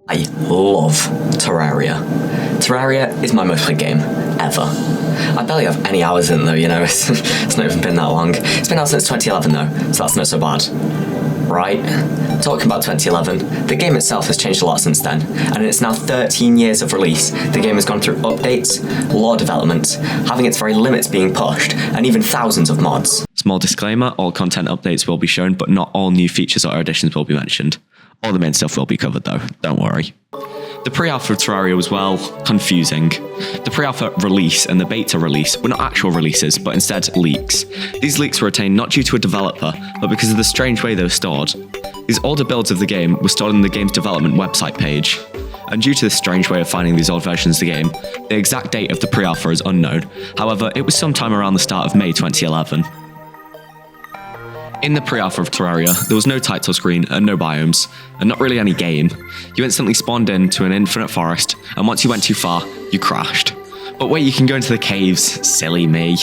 I love Terraria. Terraria is my most played game ever. I barely have any hours in it though, you know, it's not even been that long. It's been out since 2011 though, so that's not so bad. Right, talking about 2011, the game itself has changed a lot since then, and in its now 13 years of release, the game has gone through updates, lore development, having its very limits being pushed, and even thousands of mods. Small disclaimer, all content updates will be shown, but not all new features or additions will be mentioned. All the main stuff will be covered though, don't worry. The pre-alpha of Terraria was, well, confusing. The pre-alpha release and the beta release were not actual releases, but instead leaks. These leaks were attained not due to a developer, but because of the strange way they were stored. These older builds of the game were stored on the game's development website page. And due to this strange way of finding these old versions of the game, the exact date of the pre-alpha is unknown. However, it was sometime around the start of May 2011. In the pre-alpha of Terraria, there was no title screen and no biomes, and not really any game. You instantly spawned into an infinite forest, and once you went too far, you crashed. But wait, you can go into the caves, silly me.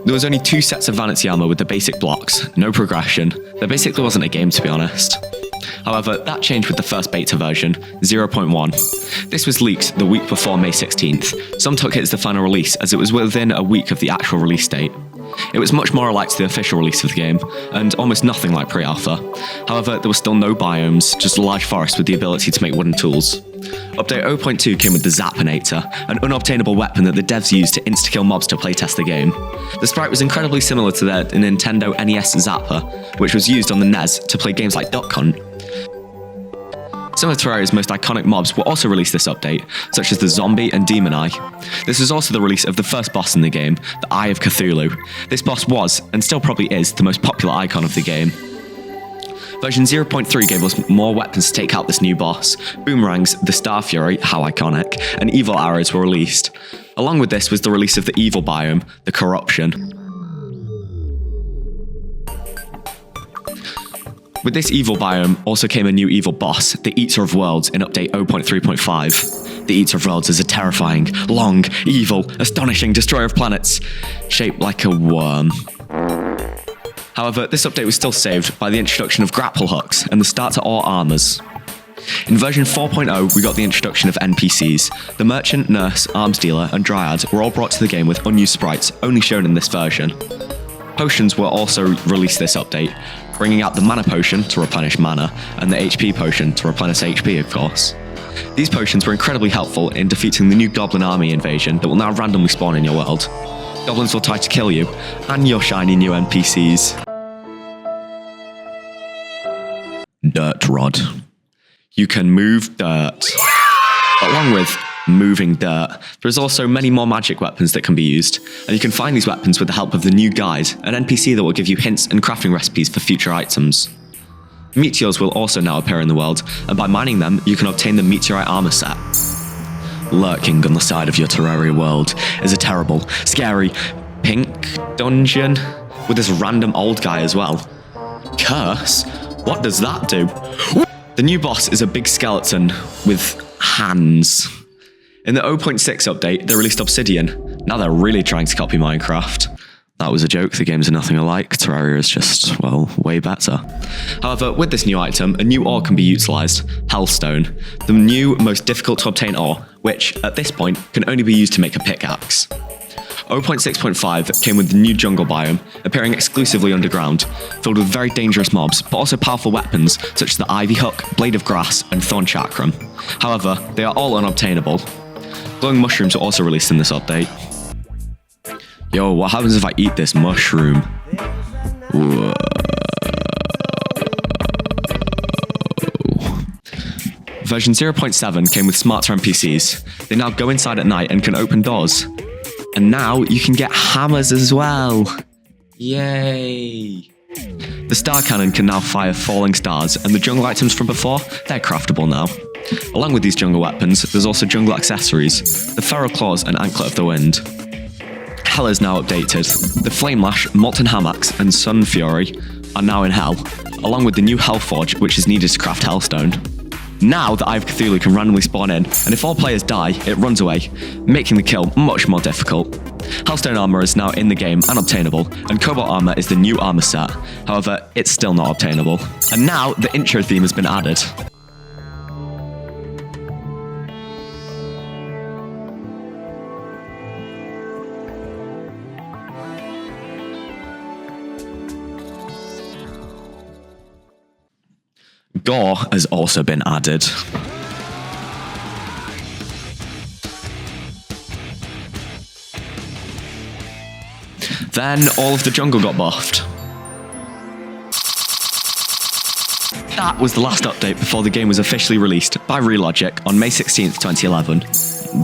There was only 2 sets of vanity armor with the basic blocks, no progression. There basically wasn't a game, to be honest. However, that changed with the first beta version, 0.1. This was leaked the week before May 16th. Some took it as the final release, as it was within a week of the actual release date. It was much more alike to the official release of the game, and almost nothing like pre-alpha. However, there were still no biomes, just a large forest with the ability to make wooden tools. Update 0.2 came with the Zappinator, an unobtainable weapon that the devs used to insta-kill mobs to playtest the game. The sprite was incredibly similar to the Nintendo NES Zapper, which was used on the NES to play games like Duck Hunt. Some of Terraria's most iconic mobs were also released this update, such as the Zombie and Demon Eye. This was also the release of the first boss in the game, the Eye of Cthulhu. This boss was, and still probably is, the most popular icon of the game. Version 0.3 gave us more weapons to take out this new boss. Boomerangs, the Star Fury, how iconic, and evil arrows were released. Along with this was the release of the evil biome, the Corruption. With this evil biome also came a new evil boss, the Eater of Worlds, in update 0.3.5. The Eater of Worlds is a terrifying, long, evil, astonishing destroyer of planets, shaped like a worm. However, this update was still saved by the introduction of grapple hooks and the start to all armors. In version 4.0, we got the introduction of NPCs. The Merchant, Nurse, Arms Dealer, and Dryad were all brought to the game with unused sprites, only shown in this version. Potions were also released this update, bringing out the Mana Potion to replenish mana, and the HP Potion to replenish HP, of course. These potions were incredibly helpful in defeating the new Goblin army invasion that will now randomly spawn in your world. Goblins will try to kill you, and your shiny new NPCs. Dirt Rod. You can move dirt. Along with moving dirt, there's also many more magic weapons that can be used, and you can find these weapons with the help of the new guide, an NPC that will give you hints and crafting recipes for future items. Meteors will also now appear in the world, and by mining them, you can obtain the Meteorite armor set. Lurking on the side of your Terraria world is a terrible, scary, pink dungeon with this random old guy as well. Curse? What does that do? The new boss is a big skeleton with hands. In the 0.6 update, they released Obsidian. Now they're really trying to copy Minecraft. That was a joke, the games are nothing alike. Terraria is just, well, way better. However, with this new item, a new ore can be utilised, Hellstone, the new, most difficult to obtain ore, which, at this point, can only be used to make a pickaxe. 0.6.5 came with the new jungle biome, appearing exclusively underground, filled with very dangerous mobs, but also powerful weapons, such as the Ivy Hook, Blade of Grass, and Thorn Chakram. However, they are all unobtainable. Glowing mushrooms are also released in this update. Yo, what happens if I eat this mushroom? Whoa. Version 0.7 came with smarter NPCs. They now go inside at night and can open doors. And now you can get hammers as well. Yay! The star cannon can now fire falling stars, and the jungle items from before, they're craftable now. Along with these jungle weapons, there's also jungle accessories, the Feral Claws and Anklet of the Wind. Hell is now updated. The Flame Lash, Molten Hamax, and Sun Fury are now in Hell, along with the new Hellforge, which is needed to craft Hellstone. Now the Eye of Cthulhu can randomly spawn in, and if all players die, it runs away, making the kill much more difficult. Hellstone armor is now in the game and obtainable, and Cobalt armor is the new armor set. However, it's still not obtainable. And now the intro theme has been added. Gore has also been added. Then all of the jungle got buffed. That was the last update before the game was officially released by Relogic on May 16th, 2011.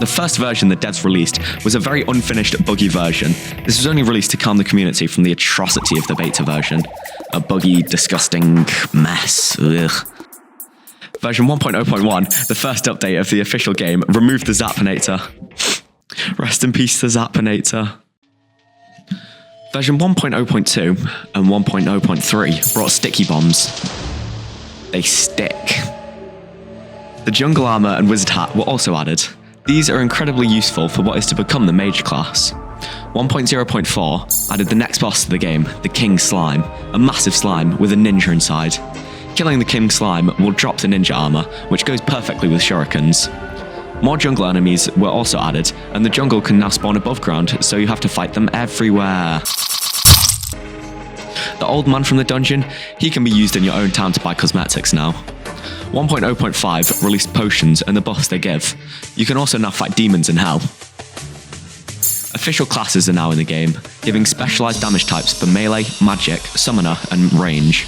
The first version the devs released was a very unfinished, buggy version. This was only released to calm the community from the atrocity of the beta version. A buggy, disgusting mess. Ugh. Version 1.0.1, the first update of the official game, removed the Zappinator. Rest in peace, the Zappinator. Version 1.0.2 and 1.0.3 brought sticky bombs. They stick. The jungle armor and wizard hat were also added. These are incredibly useful for what is to become the mage class. 1.0.4 added the next boss to the game, the King Slime, a massive slime with a ninja inside. Killing the King Slime will drop the ninja armor, which goes perfectly with shurikens. More jungle enemies were also added, and the jungle can now spawn above ground, so you have to fight them everywhere. The old man from the dungeon, he can be used in your own town to buy cosmetics now. 1.0.5 released potions and the buffs they give. You can also now fight demons in hell. Official classes are now in the game, giving specialized damage types for melee, magic, summoner, and range.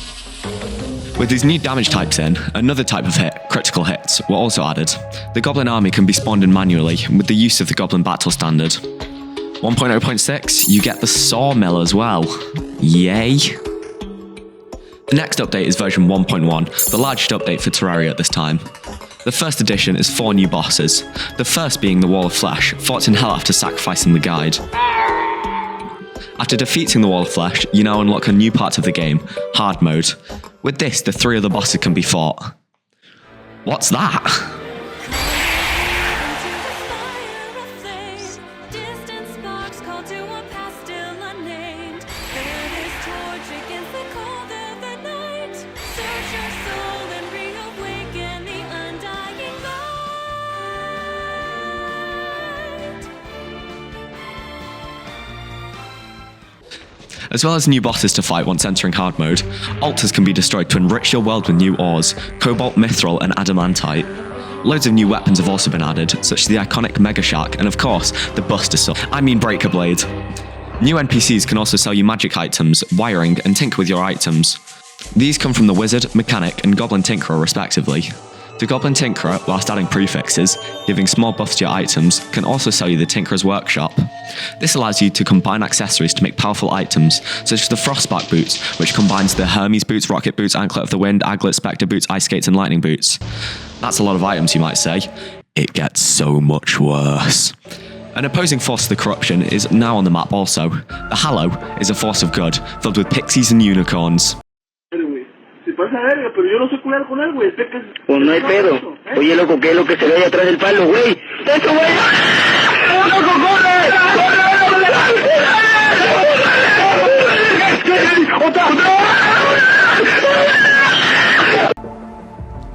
With these new damage types in, another type of hit, critical hits, were also added. The goblin army can be spawned in manually with the use of the goblin battle standard. 1.0.6, you get the sawmill as well. Yay! The next update is version 1.1, the largest update for Terraria at this time. The first edition is 4 new bosses, the first being the Wall of Flesh, fought in hell after sacrificing the guide. After defeating the Wall of Flesh, you now unlock a new part of the game, Hard Mode. With this, the 3 other bosses can be fought. What's that? As well as new bosses to fight once entering hard mode, altars can be destroyed to enrich your world with new ores, cobalt, mithril and adamantite. Loads of new weapons have also been added, such as the iconic Mega Shark and of course, the Buster Sword, Breaker Blade. New NPCs can also sell you magic items, wiring and tinker with your items. These come from the Wizard, Mechanic and Goblin Tinkerer respectively. The Goblin Tinkerer, whilst adding prefixes, giving small buffs to your items, can also sell you the Tinkerer's Workshop. This allows you to combine accessories to make powerful items, such as the Frostspark Boots, which combines the Hermes Boots, Rocket Boots, Anklet of the Wind, Aglet, Spectre Boots, Ice Skates and Lightning Boots. That's a lot of items you might say. It gets so much worse. An opposing force to the corruption is now on the map also. The Hallow is a force of good, filled with pixies and unicorns. Pasa verga, pero yo no sé curar con él, güey. Pues no hay pedo. Oye, loco, ¿qué es lo que se ve ahí atrás del palo, güey? ¡Eso, güey! ¡Loco, corre!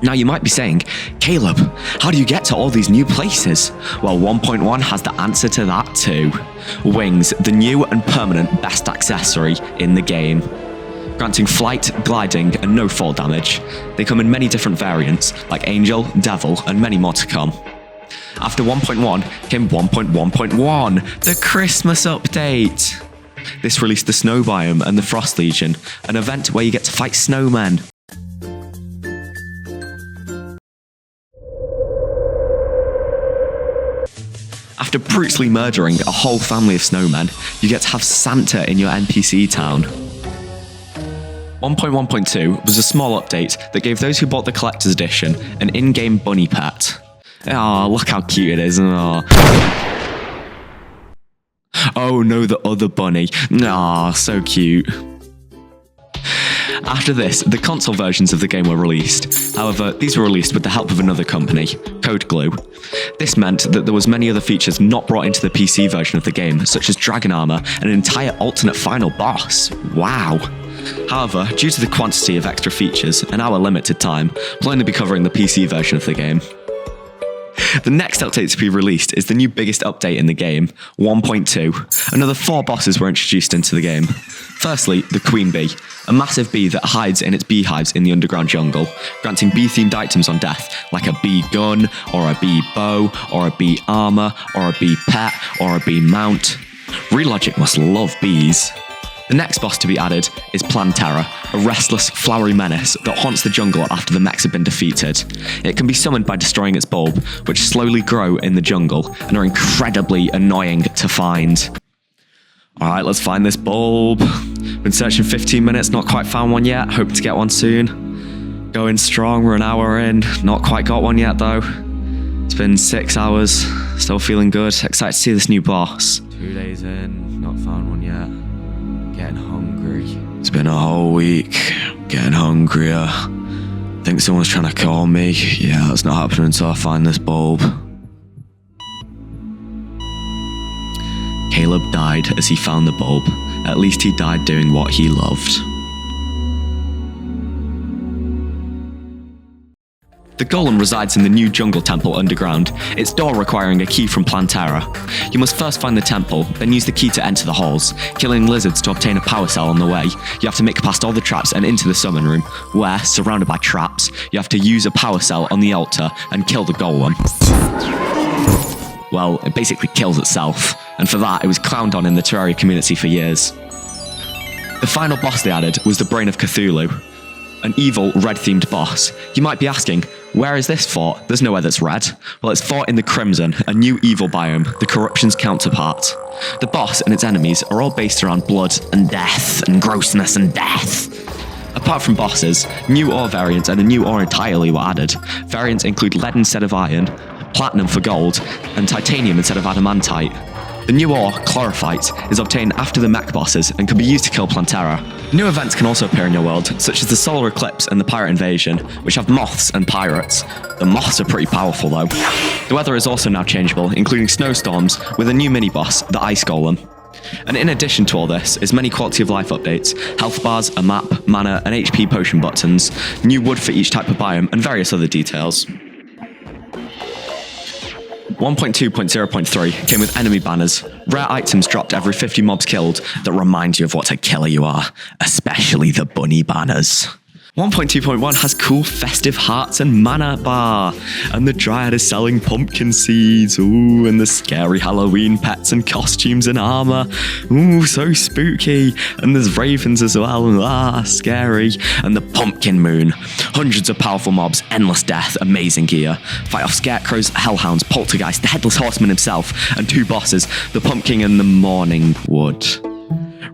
Now you might be saying, Caleb, how do you get to all these new places? Well, 1.1 has the answer to that too. Wings, the new and permanent best accessory in the game. Granting flight, gliding, and no fall damage. They come in many different variants, like Angel, Devil, and many more to come. After 1.1 came 1.1.1, the Christmas update. This released the Snow Biome and the Frost Legion, an event where you get to fight snowmen. After brutally murdering a whole family of snowmen, you get to have Santa in your NPC town. 1.1.2 was a small update that gave those who bought the collector's edition an in-game bunny pet. Oh, look how cute it is. Oh, oh no, the other bunny. Ah, so cute. After this, the console versions of the game were released. However, these were released with the help of another company, Code Glue. This meant that there was many other features not brought into the PC version of the game, such as dragon armor and an entire alternate final boss. Wow. However, due to the quantity of extra features and our limited time, we'll only be covering the PC version of the game. The next update to be released is the new biggest update in the game, 1.2. Another 4 bosses were introduced into the game. Firstly, the Queen Bee, a massive bee that hides in its beehives in the underground jungle, granting bee-themed items on death, like a bee gun, or a bee bow, or a bee armor, or a bee pet, or a bee mount. Relogic must love bees. The next boss to be added is Plantera, a restless, flowery menace that haunts the jungle after the mechs have been defeated. It can be summoned by destroying its bulb, which slowly grow in the jungle and are incredibly annoying to find. Alright, let's find this bulb. Been searching 15 minutes, not quite found one yet, hope to get one soon. Going strong, we're an hour in, not quite got one yet though. It's been 6 hours, still feeling good, excited to see this new boss. 2 days in, not found one yet. Getting hungry. It's been a whole week. Getting hungrier. Think someone's trying to call me. Yeah, that's not happening until I find this bulb. Caleb died as he found the bulb. At least he died doing what he loved. The golem resides in the new jungle temple underground, its door requiring a key from Plantera. You must first find the temple, then use the key to enter the halls, killing lizards to obtain a power cell on the way. You have to make it past all the traps and into the summon room, where, surrounded by traps, you have to use a power cell on the altar and kill the golem. Well, it basically kills itself, and for that it was clowned on in the Terraria community for years. The final boss they added was the Brain of Cthulhu, an evil red-themed boss. You might be asking, where is this fought? There's nowhere that's red. Well, it's fought in the Crimson, a new evil biome, the Corruption's counterpart. The boss and its enemies are all based around blood and death and grossness and death. Apart from bosses, new ore variants and a new ore entirely were added. Variants include lead instead of iron, platinum for gold, and titanium instead of adamantite. The new ore, chlorophyte, is obtained after the mech bosses and can be used to kill Plantera. New events can also appear in your world, such as the solar eclipse and the pirate invasion, which have moths and pirates. The moths are pretty powerful though. The weather is also now changeable, including snowstorms, with a new mini-boss, the Ice Golem. And in addition to all this is many quality of life updates, health bars, a map, mana, and HP potion buttons, new wood for each type of biome, and various other details. 1.2.0.3 came with enemy banners, rare items dropped every 50 mobs killed that remind you of what a killer you are, especially the bunny banners. 1.2.1 has cool festive hearts and mana bar, and the Dryad is selling pumpkin seeds, ooh, and the scary Halloween pets and costumes and armor, ooh, so spooky, and there's ravens as well, scary, and the pumpkin moon, hundreds of powerful mobs, endless death, amazing gear, fight off scarecrows, hellhounds, poltergeist, the headless horseman himself, and 2 bosses, the pumpkin and the morning wood.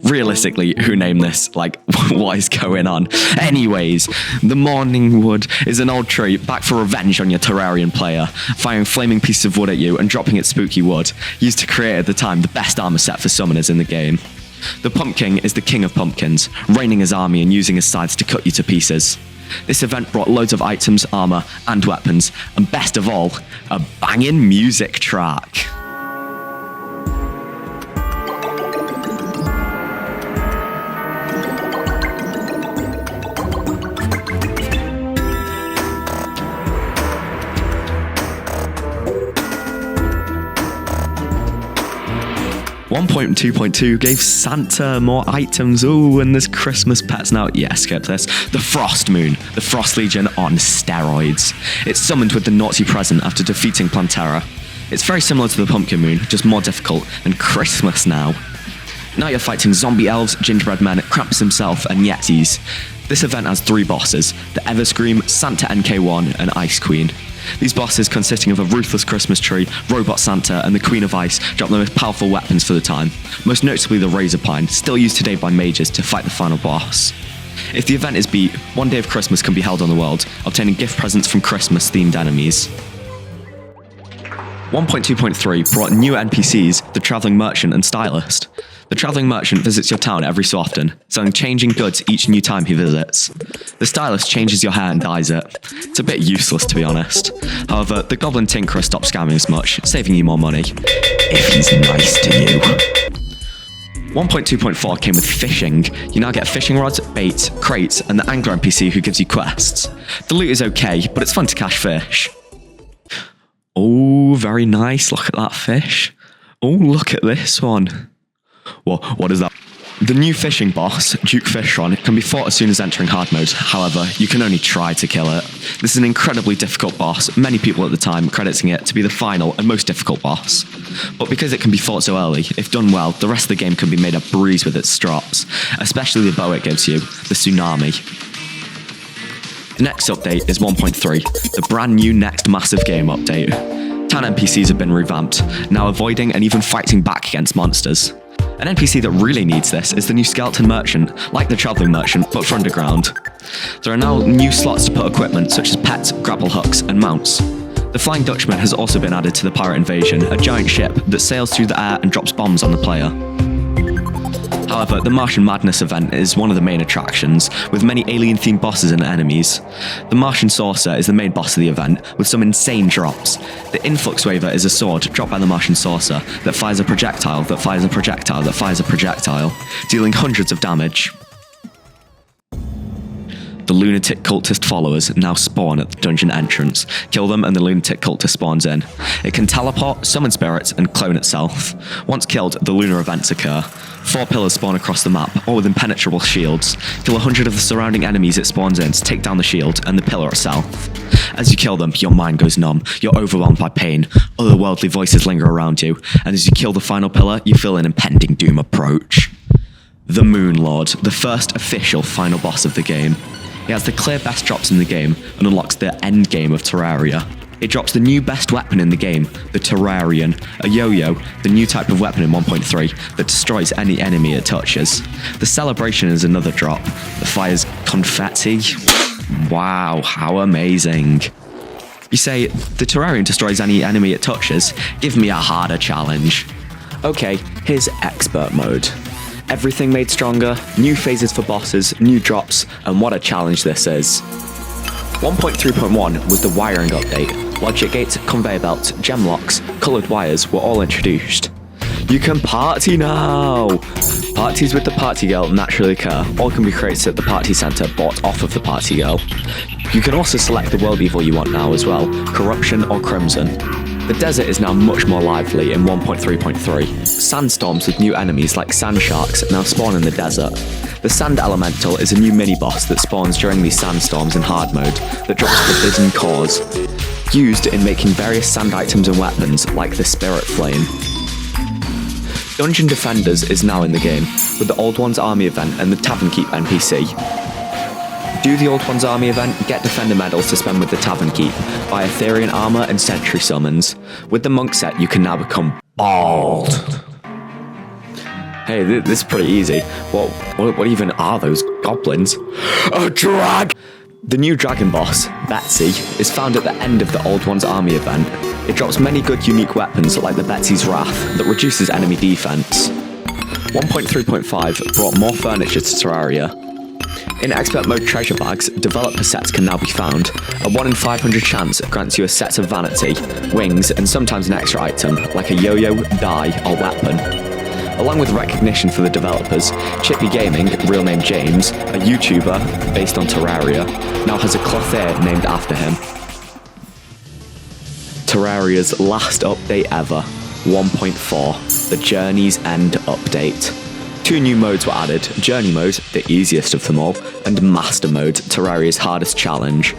Realistically, who named this? Like, what is going on? Anyways, the Morning Wood is an old tree back for revenge on your Terrarian player, firing flaming pieces of wood at you and dropping its spooky wood, used to create at the time the best armor set for summoners in the game. The Pumpkin is the king of pumpkins, raining his army and using his scythes to cut you to pieces. This event brought loads of items, armor, and weapons, and best of all, a banging music track. 1.2.2 gave Santa more items. Ooh, and there's Christmas pets now. Yeah, skip this. The Frost Moon, the Frost Legion on steroids. It's summoned with the naughty present after defeating Plantera. It's very similar to the Pumpkin Moon, just more difficult, and Christmas now. Now you're fighting zombie elves, gingerbread men, Krampus himself, and Yetis. This event has 3 bosses, the Everscream, Santa NK1, and Ice Queen. These bosses, consisting of a ruthless Christmas tree, Robot Santa, and the Queen of Ice, drop the most powerful weapons for the time, most notably the Razor Pine, still used today by mages to fight the final boss. If the event is beat, one day of Christmas can be held on the world, obtaining gift presents from Christmas-themed enemies. 1.2.3 brought new NPCs, the Travelling Merchant and Stylist. The travelling merchant visits your town every so often, selling changing goods each new time he visits. The stylist changes your hair and dyes it. It's a bit useless, to be honest. However, the goblin tinkerer stops scamming as much, saving you more money. If he's nice to you. 1.2.4 came with fishing. You now get fishing rods, bait, crates, and the angler NPC who gives you quests. The loot is okay, but it's fun to catch fish. Oh, very nice. Look at that fish. Oh, look at this one. Well, what is that? The new fishing boss, Duke Fishron, can be fought as soon as entering hard mode. However, you can only try to kill it. This is an incredibly difficult boss, many people at the time crediting it to be the final and most difficult boss. But because it can be fought so early, if done well, the rest of the game can be made a breeze with its drops, especially the bow it gives you, the Tsunami. The next update is 1.3, the brand new next massive game update. Town NPCs have been revamped, now avoiding and even fighting back against monsters. An NPC that really needs this is the new skeleton merchant, like the travelling merchant, but for underground. There are now new slots to put equipment such as pets, grapple hooks, and mounts. The Flying Dutchman has also been added to the Pirate Invasion, a giant ship that sails through the air and drops bombs on the player. However, the Martian Madness event is one of the main attractions, with many alien-themed bosses and enemies. The Martian Saucer is the main boss of the event, with some insane drops. The Influx Waver is a sword dropped by the Martian Saucer that fires a projectile that fires a projectile that fires a projectile, dealing hundreds of damage. The lunatic cultist followers now spawn at the dungeon entrance. Kill them and the lunatic cultist spawns in. It can teleport, summon spirits, and clone itself. Once killed, the lunar events occur. 4 pillars spawn across the map, all with impenetrable shields. Kill 100 of the surrounding enemies it spawns in to take down the shield and the pillar itself. As you kill them, your mind goes numb, you're overwhelmed by pain, otherworldly voices linger around you, and as you kill the final pillar, you feel an impending doom approach. The Moon Lord, the first official final boss of the game. It has the clear best drops in the game and unlocks the end game of Terraria. It drops the new best weapon in the game, the Terrarian, a yo-yo, the new type of weapon in 1.3 that destroys any enemy it touches. The Celebration is another drop that fires confetti. Wow, how amazing. You say, the Terrarian destroys any enemy it touches? Give me a harder challenge. Okay, here's Expert Mode. Everything made stronger, new phases for bosses, new drops, and what a challenge this is. 1.3.1 was the wiring update. Logic gates, conveyor belts, gem locks, coloured wires were all introduced. You can party now! Parties with the party girl naturally occur. All can be created at the party centre bought off of the party girl. You can also select the world evil you want now as well, corruption or crimson. The desert is now much more lively in 1.3.3. Sandstorms with new enemies like sand sharks now spawn in the desert. The Sand Elemental is a new mini-boss that spawns during these sandstorms in hard mode that drops forbidden cores, used in making various sand items and weapons like the Spirit Flame. Dungeon Defenders is now in the game, with the Old One's Army event and the Tavern Keep NPC. Do the Old One's Army event, get Defender medals to spend with the Tavern Keep, buy Etherean armor and Sentry summons. With the Monk set, you can now become bald. Hey, this is pretty easy. What even are those goblins? A drag! The new dragon boss, Betsy, is found at the end of the Old One's Army event. It drops many good unique weapons like the Betsy's Wrath that reduces enemy defense. 1.3.5 brought more furniture to Terraria. In Expert Mode treasure bags, developer sets can now be found. A 1 in 500 chance grants you a set of vanity, wings, and sometimes an extra item, like a yo-yo, die, or weapon. Along with recognition for the developers, Chippy Gaming, real name James, a YouTuber based on Terraria, now has a clothier named after him. Terraria's last update ever, 1.4, the Journey's End update. 2 new modes were added, Journey Mode, the easiest of them all, and Master Mode, Terraria's hardest challenge.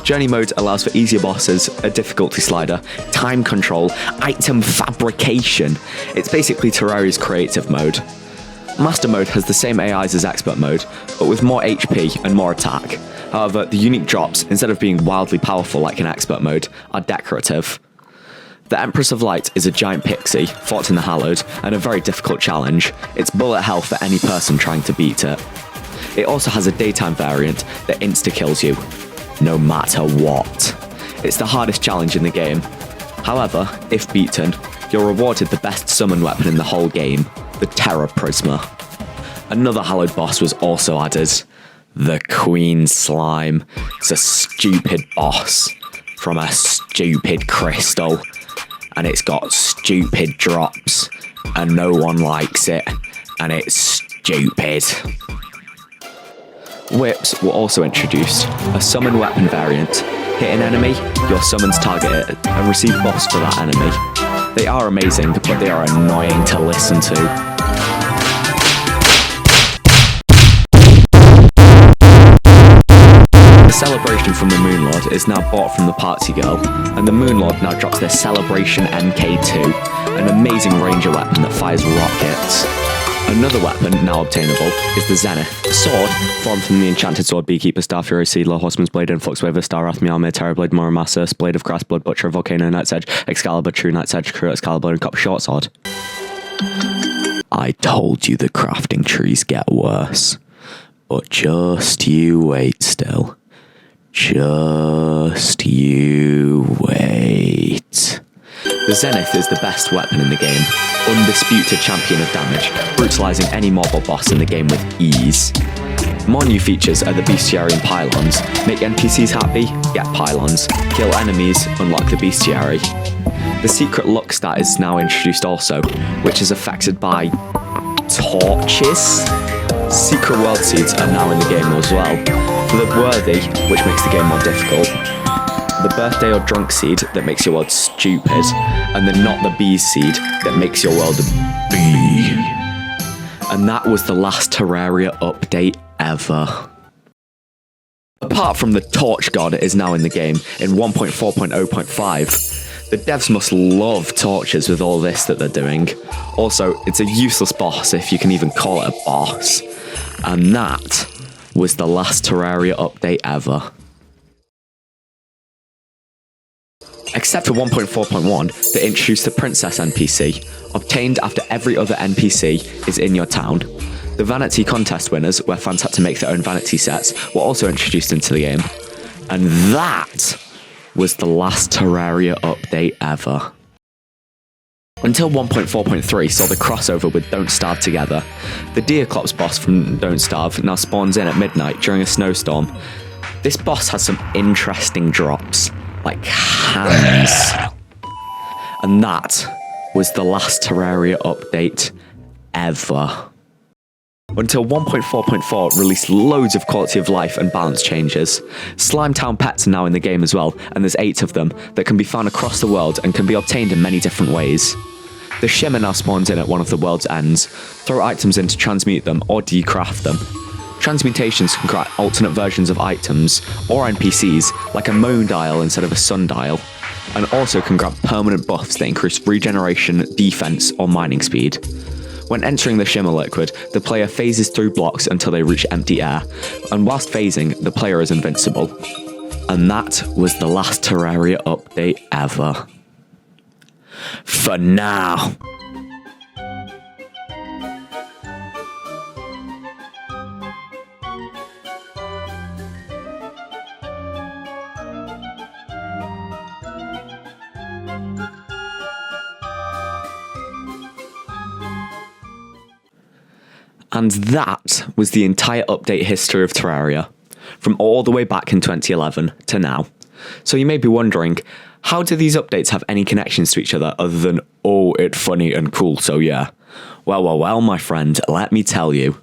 Journey Mode allows for easier bosses, a difficulty slider, time control, item fabrication. It's basically Terraria's creative mode. Master Mode has the same AIs as Expert Mode, but with more HP and more attack. However, the unique drops, instead of being wildly powerful like in Expert Mode, are decorative. The Empress of Light is a giant pixie, fought in the Hallowed, and a very difficult challenge. It's bullet hell for any person trying to beat it. It also has a daytime variant that insta-kills you, no matter what. It's the hardest challenge in the game. However, if beaten, you're rewarded the best summon weapon in the whole game, the Terror Prisma. Another hallowed boss was also added, the Queen Slime. It's a stupid boss from a stupid crystal, and it's got stupid drops, and no one likes it, and it's stupid. Whips were also introduced, a summon weapon variant. Hit an enemy, your summons target it, and receive buffs for that enemy. They are amazing, but they are annoying to listen to. The celebration from the Moonlord is now bought from the Party Girl, and the Moonlord now drops their Celebration MK2, an amazing ranger weapon that fires rockets. Another weapon, now obtainable, is the Zenith, a sword formed from the enchanted sword Beekeeper, Star Fury, Seedler, Horseman's Blade, Influx Waver, Star Wrath, Meowmere, Terrorblade, Muramasa, Blade of Grass, Blood Butcher, Volcano, Night's Edge, Excalibur, True Night's Edge, Crew Excalibur, and Copper Short Sword. I told you the crafting trees get worse, but just you wait still. Just you wait. The Zenith is the best weapon in the game, undisputed champion of damage, brutalizing any mob or boss in the game with ease. More new features are the bestiary and pylons. Make NPCs happy, get pylons. Kill enemies, unlock the bestiary. The secret luck stat is now introduced also, which is affected by torches. Secret world seeds are now in the game as well. For the worthy, which makes the game more difficult. The birthday or drunk seed that makes your world stupid, and the not the bees seed that makes your world a bee. And that was the last Terraria update ever. Apart from the Torch God is now in the game in 1.4.0.5. The devs must love torches with all this that they're doing. Also, it's a useless boss if you can even call it a boss. And that was the last Terraria update ever. Except for 1.4.1 that introduced the Princess NPC, obtained after every other NPC is in your town. The Vanity Contest winners, where fans had to make their own vanity sets, were also introduced into the game. And that was the last Terraria update ever. Until 1.4.3 saw the crossover with Don't Starve together. The Deerclops boss from Don't Starve now spawns in at midnight during a snowstorm. This boss has some interesting drops, like hands. And that was the last Terraria update ever. Until 1.4.4 released loads of quality of life and balance changes. Slimetown pets are now in the game as well, and there's 8 of them that can be found across the world and can be obtained in many different ways. The Shimmer now spawns in at one of the world's ends. Throw items in to transmute them or decraft them. Transmutations can create alternate versions of items or NPCs, like a moon dial instead of a sundial, and also can grant permanent buffs that increase regeneration, defense, or mining speed. When entering the Shimmer liquid, the player phases through blocks until they reach empty air, and whilst phasing, the player is invincible. And that was the last Terraria update ever. For now. And that was the entire update history of Terraria, from all the way back in 2011 to now. So you may be wondering, how do these updates have any connections to each other other than, oh, it's funny and cool, so yeah. Well, my friend, let me tell you.